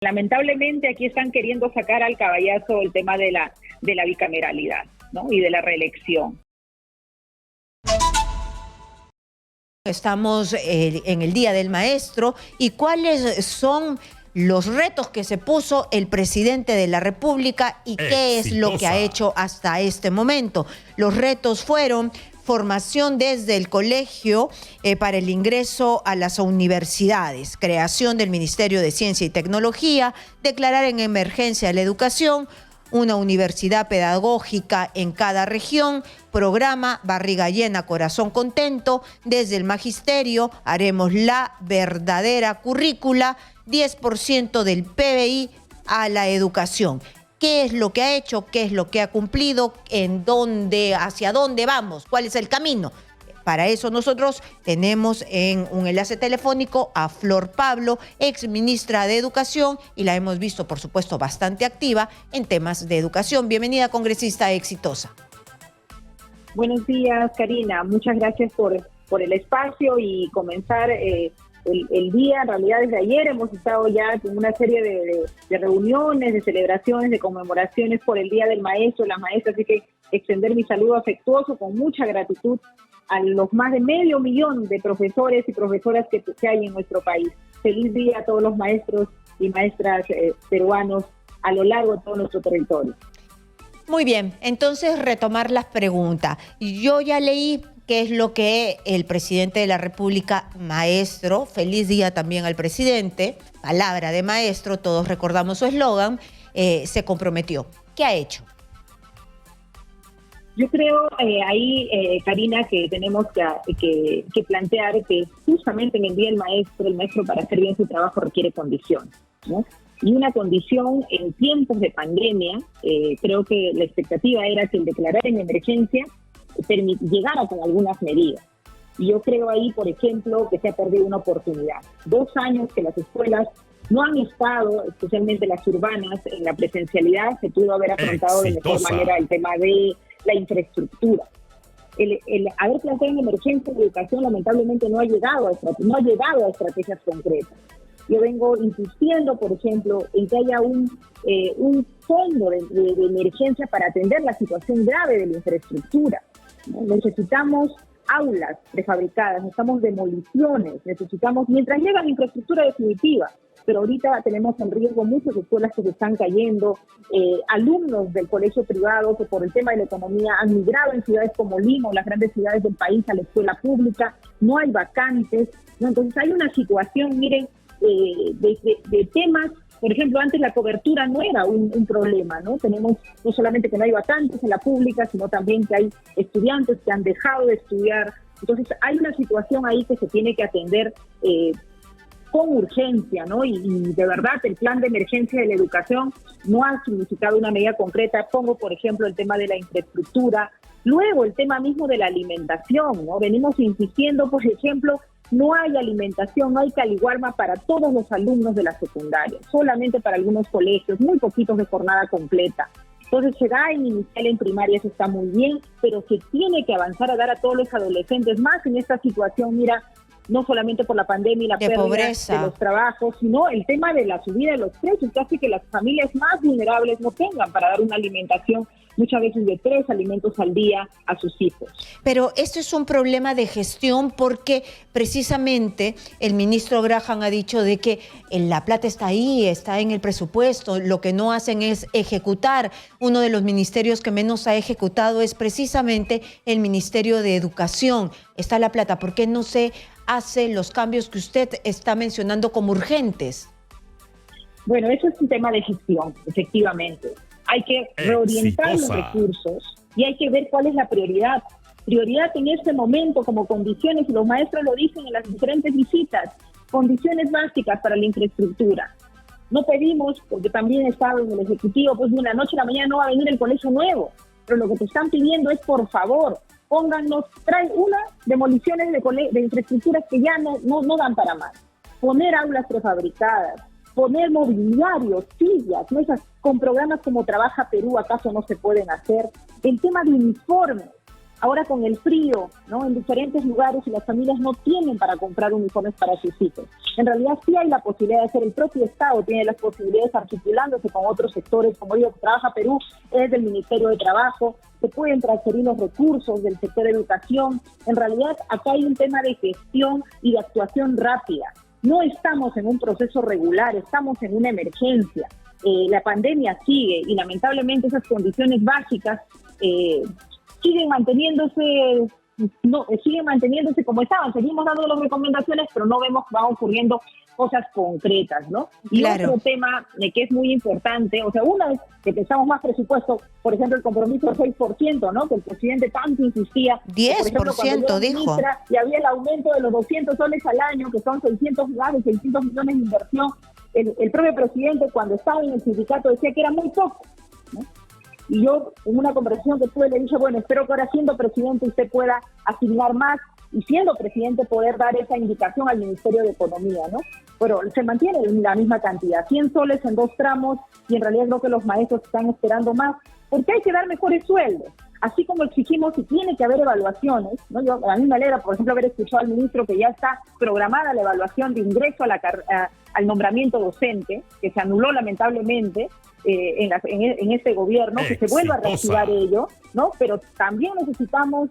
Lamentablemente aquí están queriendo sacar al caballazo el tema de la bicameralidad, ¿no? Y de la reelección. Estamos en el Día del Maestro, y cuáles son los retos que se puso el presidente de la República y qué es lo que ha hecho hasta este momento. Los retos fueron formación desde el colegio para el ingreso a las universidades, creación del Ministerio de Ciencia y Tecnología, declarar en emergencia la educación, una universidad pedagógica en cada región, programa Barriga Llena, Corazón Contento. Desde el magisterio haremos la verdadera currícula, 10% del PBI a la educación. ¿Qué es lo que ha hecho? ¿Qué es lo que ha cumplido? ¿Hacia dónde vamos? ¿Cuál es el camino? Para eso nosotros tenemos en un enlace telefónico a Flor Pablo, ex ministra de Educación, y la hemos visto, por supuesto, bastante activa en temas de educación. Bienvenida, congresista exitosa. Buenos días, Karina. Muchas gracias por el espacio y comenzar el día. En realidad, desde ayer hemos estado ya con una serie de reuniones, de celebraciones, de conmemoraciones por el Día del Maestro, las maestras, así que extender mi saludo afectuoso con mucha gratitud a los más de 500,000 de profesores y profesoras que hay en nuestro país. Feliz día a todos los maestros y maestras peruanos a lo largo de todo nuestro territorio. Muy bien, entonces retomar las preguntas. Yo ya leí qué es lo que el presidente de la República, maestro, feliz día también al presidente, palabra de maestro, todos recordamos su eslogan, se comprometió. ¿Qué ha hecho? Yo creo Karina, que tenemos que plantear que justamente en el Día del Maestro, el maestro para hacer bien su trabajo requiere condiciones, ¿no? Y una condición en tiempos de pandemia, creo que la expectativa era que el declarar en emergencia llegara con algunas medidas. Y yo creo ahí, por ejemplo, que se ha perdido una oportunidad. 2 años que las escuelas no han estado, especialmente las urbanas, en la presencialidad, se pudo haber afrontado de mejor manera el tema de la infraestructura. El haber planteado en emergencia de educación lamentablemente no ha llegado a estrategias concretas. Yo vengo insistiendo, por ejemplo, en que haya un fondo de emergencia para atender la situación grave de la infraestructura, ¿no? Necesitamos aulas prefabricadas, necesitamos demoliciones, mientras llega la infraestructura definitiva. Pero ahorita tenemos en riesgo muchas escuelas que se están cayendo, alumnos del colegio privado que por el tema de la economía han migrado en ciudades como Lima o las grandes ciudades del país a la escuela pública, no hay vacantes, ¿no? Entonces hay una situación, miren, de temas. Por ejemplo, antes la cobertura no era un problema, ¿no? Tenemos no solamente que no hay vacantes en la pública, sino también que hay estudiantes que han dejado de estudiar. Entonces hay una situación ahí que se tiene que atender con urgencia, ¿no? Y de verdad el plan de emergencia de la educación no ha significado una medida concreta. Pongo, por ejemplo, el tema de la infraestructura, luego el tema mismo de la alimentación, ¿no? Venimos insistiendo, por ejemplo, no hay alimentación, no hay caliguarma para todos los alumnos de la secundaria, solamente para algunos colegios, muy poquitos de jornada completa. Entonces se da en inicial, en primaria, eso está muy bien, pero se tiene que avanzar a dar a todos los adolescentes, más en esta situación, mira, no solamente por la pandemia y la pérdida de los trabajos, sino el tema de la subida de los precios, que hace que las familias más vulnerables no tengan para dar una alimentación, muchas veces de 3 alimentos al día a sus hijos. Pero esto es un problema de gestión, porque precisamente el ministro Graham ha dicho de que la plata está ahí, está en el presupuesto, lo que no hacen es ejecutar. Uno de los ministerios que menos ha ejecutado es precisamente el Ministerio de Educación. Está la plata, ¿por qué no se hace los cambios que usted está mencionando como urgentes? Bueno, eso es un tema de gestión, efectivamente. Hay que reorientar los recursos y hay que ver cuál es la prioridad. Prioridad en este momento como condiciones, y los maestros lo dicen en las diferentes visitas, condiciones básicas para la infraestructura. No pedimos, porque también he estado en el Ejecutivo, pues de una noche a la mañana no va a venir el colegio nuevo, pero lo que te están pidiendo es, por favor, trae demoliciones de infraestructuras que ya no dan para más. Poner aulas prefabricadas, poner mobiliario, sillas, mesas, con programas como Trabaja Perú, ¿acaso no se pueden hacer? El tema de uniformes. ahora con el frío, ¿no? En diferentes lugares y las familias no tienen para comprar uniformes para sus hijos. En realidad sí hay la posibilidad de hacer, el propio Estado tiene las posibilidades articulándose con otros sectores, como digo, Trabaja Perú es del Ministerio de Trabajo, se pueden transferir los recursos del sector de educación. En realidad acá hay un tema de gestión y de actuación rápida. No estamos en un proceso regular, estamos en una emergencia. La pandemia sigue y lamentablemente esas condiciones básicas siguen manteniéndose como estaban. Seguimos dando las recomendaciones, pero no vemos que van ocurriendo cosas concretas, ¿no? Y claro, otro tema que es muy importante, o sea, una vez que pensamos más presupuesto, por ejemplo, el compromiso del 6%, ¿no? Que el presidente tanto insistía. 10%, dijo. Y había el aumento de los 200 soles al año, que son 600 millones de inversión. El propio presidente, cuando estaba en el sindicato, decía que era muy poco, ¿no? Y yo, en una conversación que tuve, le dije, bueno, espero que ahora siendo presidente usted pueda asignar más y siendo presidente poder dar esa indicación al Ministerio de Economía, ¿no? Pero se mantiene la misma cantidad, 100 soles en 2 tramos, y en realidad creo que los maestros están esperando más, porque hay que dar mejores sueldos. Así como exigimos y tiene que haber evaluaciones, ¿no? A mí me alegra, por ejemplo, haber escuchado al ministro que ya está programada la evaluación de ingreso al nombramiento docente, que se anuló lamentablemente en este gobierno, que se vuelva a reactivar ello, ¿no? Pero también necesitamos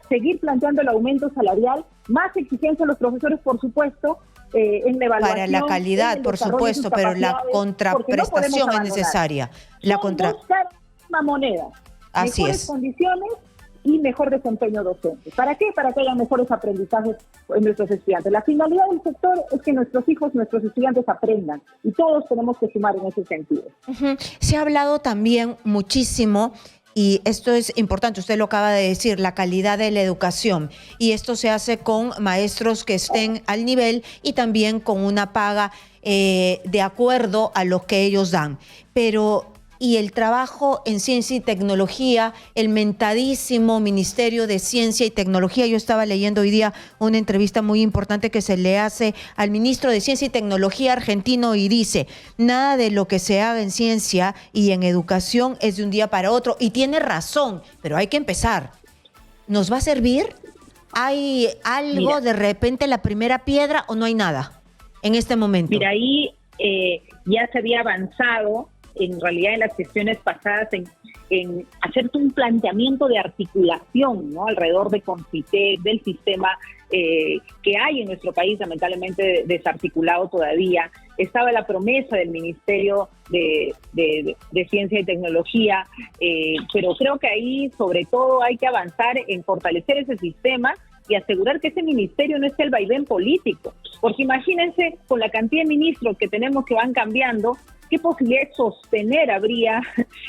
seguir planteando el aumento salarial, más exigencia a los profesores, por supuesto, en la evaluación. Para la calidad, por supuesto, pero la contraprestación es necesaria. Son dos caras de la misma moneda. Así mejores es. Condiciones y mejor desempeño docente. ¿Para qué? Para que haya mejores aprendizajes en nuestros estudiantes. La finalidad del sector es que nuestros hijos, nuestros estudiantes aprendan, y todos tenemos que sumar en ese sentido. Se ha hablado también muchísimo, y esto es importante, usted lo acaba de decir, la calidad de la educación, y esto se hace con maestros que estén al nivel y también con una paga de acuerdo a lo que ellos dan. Pero y el trabajo en ciencia y tecnología, el mentadísimo Ministerio de Ciencia y Tecnología. Yo estaba leyendo hoy día una entrevista muy importante que se le hace al ministro de Ciencia y Tecnología argentino, y dice, nada de lo que se haga en ciencia y en educación es de un día para otro, y tiene razón, pero hay que empezar. ¿Nos va a servir? ¿Hay algo de repente, la primera piedra, o no hay nada en este momento? Mira, ahí ya se había avanzado en realidad en las sesiones pasadas en hacerte un planteamiento de articulación, ¿no? Alrededor de Confitec, del sistema que hay en nuestro país, lamentablemente desarticulado todavía. Estaba la promesa del Ministerio de Ciencia y Tecnología, pero creo que ahí sobre todo hay que avanzar en fortalecer ese sistema y asegurar que ese ministerio no esté el vaivén político. Porque imagínense, con la cantidad de ministros que tenemos que van cambiando, ¿qué posibilidad de sostener habría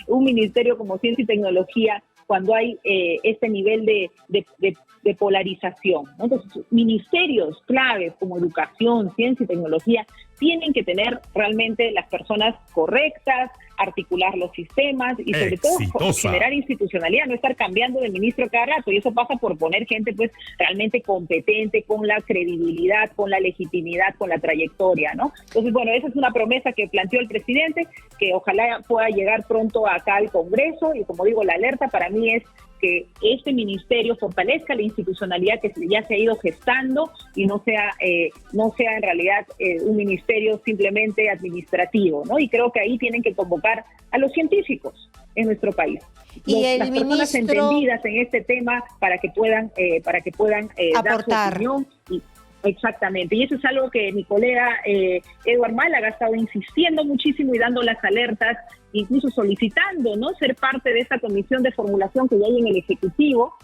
un ministerio como Ciencia y Tecnología cuando hay este nivel de polarización, ¿no? Entonces, ministerios claves como Educación, Ciencia y Tecnología tienen que tener realmente las personas correctas, articular los sistemas y sobre todo generar institucionalidad, no estar cambiando de ministro cada rato, y eso pasa por poner gente pues realmente competente, con la credibilidad, con la legitimidad, con la trayectoria, ¿no? Entonces, bueno, esa es una promesa que planteó el presidente, que ojalá pueda llegar pronto acá al Congreso, y como digo, la alerta para mí es que este ministerio fortalezca la institucionalidad que ya se ha ido gestando y no sea en realidad un ministerio simplemente administrativo, ¿no? Y creo que ahí tienen que convocar a los científicos en nuestro país. Las personas entendidas en este tema para que puedan aportar. dar su opinión. Exactamente, y eso es algo que mi colega Edward Málaga ha estado insistiendo muchísimo y dando las alertas, incluso solicitando, ¿no?, ser parte de esta comisión de formulación que ya hay en el Ejecutivo,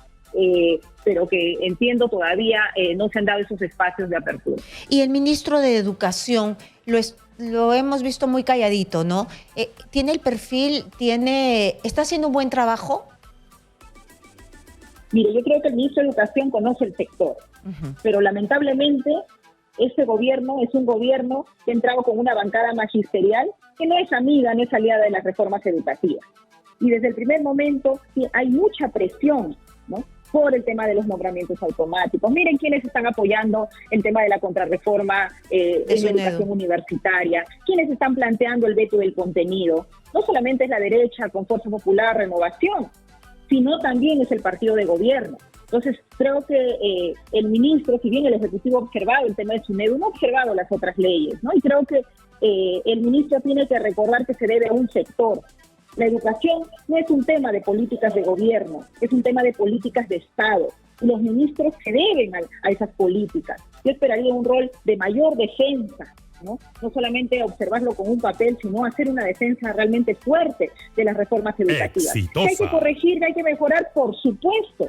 pero que entiendo todavía no se han dado esos espacios de apertura. Y el ministro de Educación lo hemos visto muy calladito, ¿no? ¿Tiene el perfil, está haciendo un buen trabajo? Mire, yo creo que el ministro de Educación conoce el sector, pero lamentablemente este gobierno es un gobierno que ha entrado con una bancada magisterial que no es amiga, no es aliada de las reformas educativas. Y desde el primer momento sí, hay mucha presión, ¿no?, por el tema de los nombramientos automáticos. Miren quiénes están apoyando el tema de la contrarreforma en la educación universitaria, quiénes están planteando el veto del contenido. No solamente es la derecha con Fuerza Popular, Renovación, sino también es el partido de gobierno. Entonces, creo que el ministro, si bien el Ejecutivo ha observado el tema de SUNEDU, no ha observado las otras leyes, ¿no? Y creo que el ministro tiene que recordar que se debe a un sector. La educación no es un tema de políticas de gobierno, es un tema de políticas de Estado. Los ministros se deben a esas políticas. Yo esperaría un rol de mayor defensa, ¿no? No solamente observarlo con un papel, sino hacer una defensa realmente fuerte de las reformas educativas. Exitosa. Que hay que corregir, que hay que mejorar, por supuesto,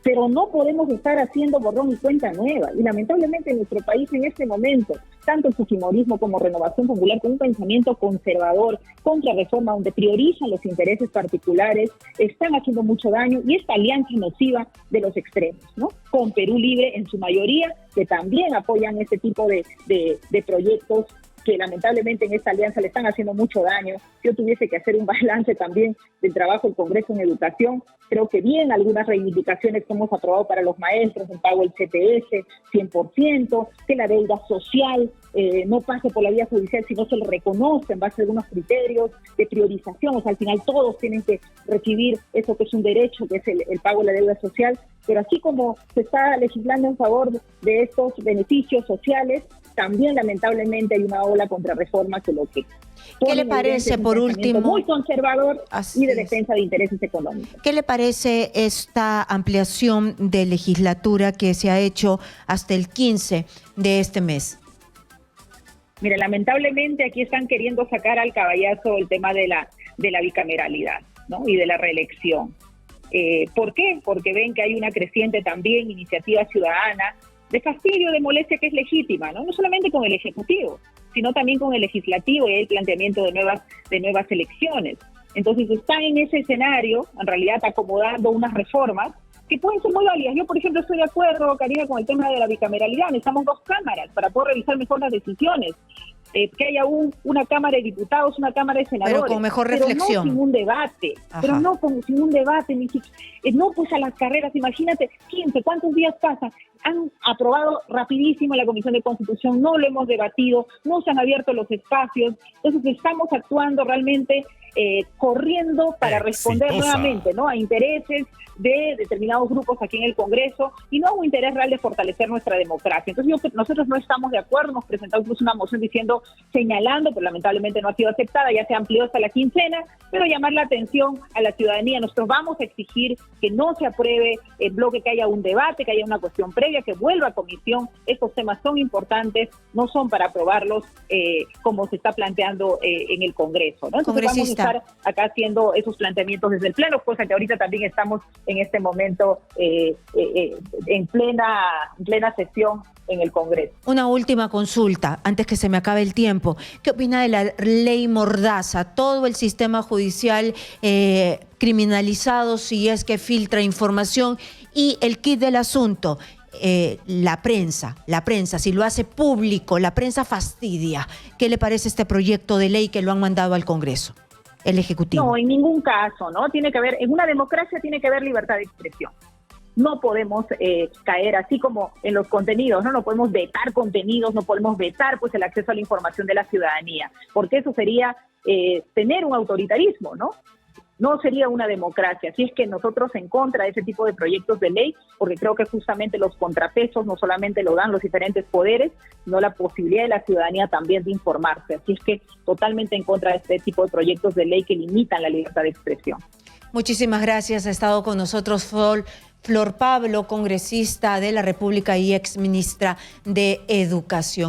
pero no podemos estar haciendo borrón y cuenta nueva. Y lamentablemente en nuestro país en este momento, tanto el fujimorismo como Renovación Popular, con un pensamiento conservador, contra reforma, donde priorizan los intereses particulares, están haciendo mucho daño, y esta alianza nociva de los extremos, ¿no? Con Perú Libre en su mayoría, que también apoyan este tipo de proyectos que lamentablemente en esta alianza le están haciendo mucho daño. Si yo tuviese que hacer un balance también del trabajo del Congreso en educación, creo que bien algunas reivindicaciones que hemos aprobado para los maestros, el pago del CPS 100%, que la deuda social no pase por la vía judicial, sino se le reconoce en base a algunos criterios de priorización. O sea, al final todos tienen que recibir eso que es un derecho, que es el pago de la deuda social. Pero así como se está legislando en favor de estos beneficios sociales, también lamentablemente hay una ola contrarreforma que lo que... ¿Qué le parece, por último? Muy conservador y de es. defensa de intereses económicos. ¿Qué le parece esta ampliación de legislatura que se ha hecho hasta el 15 de este mes? Mire, lamentablemente aquí están queriendo sacar al caballazo el tema de la bicameralidad, ¿no? Y de la reelección. ¿Por qué? Porque ven que hay una creciente también iniciativa ciudadana de fastidio, de molestia que es legítima, ¿no? No solamente con el Ejecutivo, sino también con el Legislativo y el planteamiento de nuevas elecciones. Entonces están en ese escenario, en realidad acomodando unas reformas que pueden ser muy válidas. Yo, por ejemplo, estoy de acuerdo, Karina, con el tema de la bicameralidad. Necesitamos 2 cámaras para poder revisar mejor las decisiones. Que haya una Cámara de Diputados, una Cámara de Senadores. Pero con mejor reflexión. Pero no sin un debate. Ajá. Pero no sin un debate. No pues a las carreras. Imagínate, 15, ¿cuántos días pasan? Han aprobado rapidísimo la Comisión de Constitución, no lo hemos debatido, no se han abierto los espacios. Entonces estamos actuando realmente corriendo para responder nuevamente, ¿no? A intereses de determinados grupos aquí en el Congreso y no a un interés real de fortalecer nuestra democracia. Entonces nosotros no estamos de acuerdo, hemos presentado incluso una moción señalando, pero lamentablemente no ha sido aceptada, ya se amplió hasta la quincena, pero llamar la atención a la ciudadanía. Nosotros vamos a exigir que no se apruebe el bloque, que haya un debate, que haya una cuestión previa, que vuelva a comisión. Estos temas son importantes, no son para aprobarlos como se está planteando en el Congreso, ¿no? Entonces vamos a estar acá haciendo esos planteamientos desde el Pleno, cosa que ahorita también estamos en este momento en plena sesión en el Congreso. Una última consulta, antes que se me acabe el tiempo. ¿Qué opina de la ley Mordaza? Todo el sistema judicial criminalizado si es que filtra información, y el quid del asunto, la prensa, si lo hace público, la prensa fastidia. ¿Qué le parece este proyecto de ley que lo han mandado al Congreso, el Ejecutivo? No, en ningún caso, ¿no? Tiene que haber, en una democracia tiene que haber libertad de expresión. No podemos caer así como en los contenidos, ¿no? No podemos vetar contenidos, no podemos vetar pues el acceso a la información de la ciudadanía, porque eso sería tener un autoritarismo, ¿no? No sería una democracia. Así es que nosotros en contra de ese tipo de proyectos de ley, porque creo que justamente los contrapesos no solamente lo dan los diferentes poderes, sino la posibilidad de la ciudadanía también de informarse. Así es que totalmente en contra de este tipo de proyectos de ley que limitan la libertad de expresión. Muchísimas gracias. Ha estado con nosotros Flor Pablo, congresista de la República y exministra de Educación.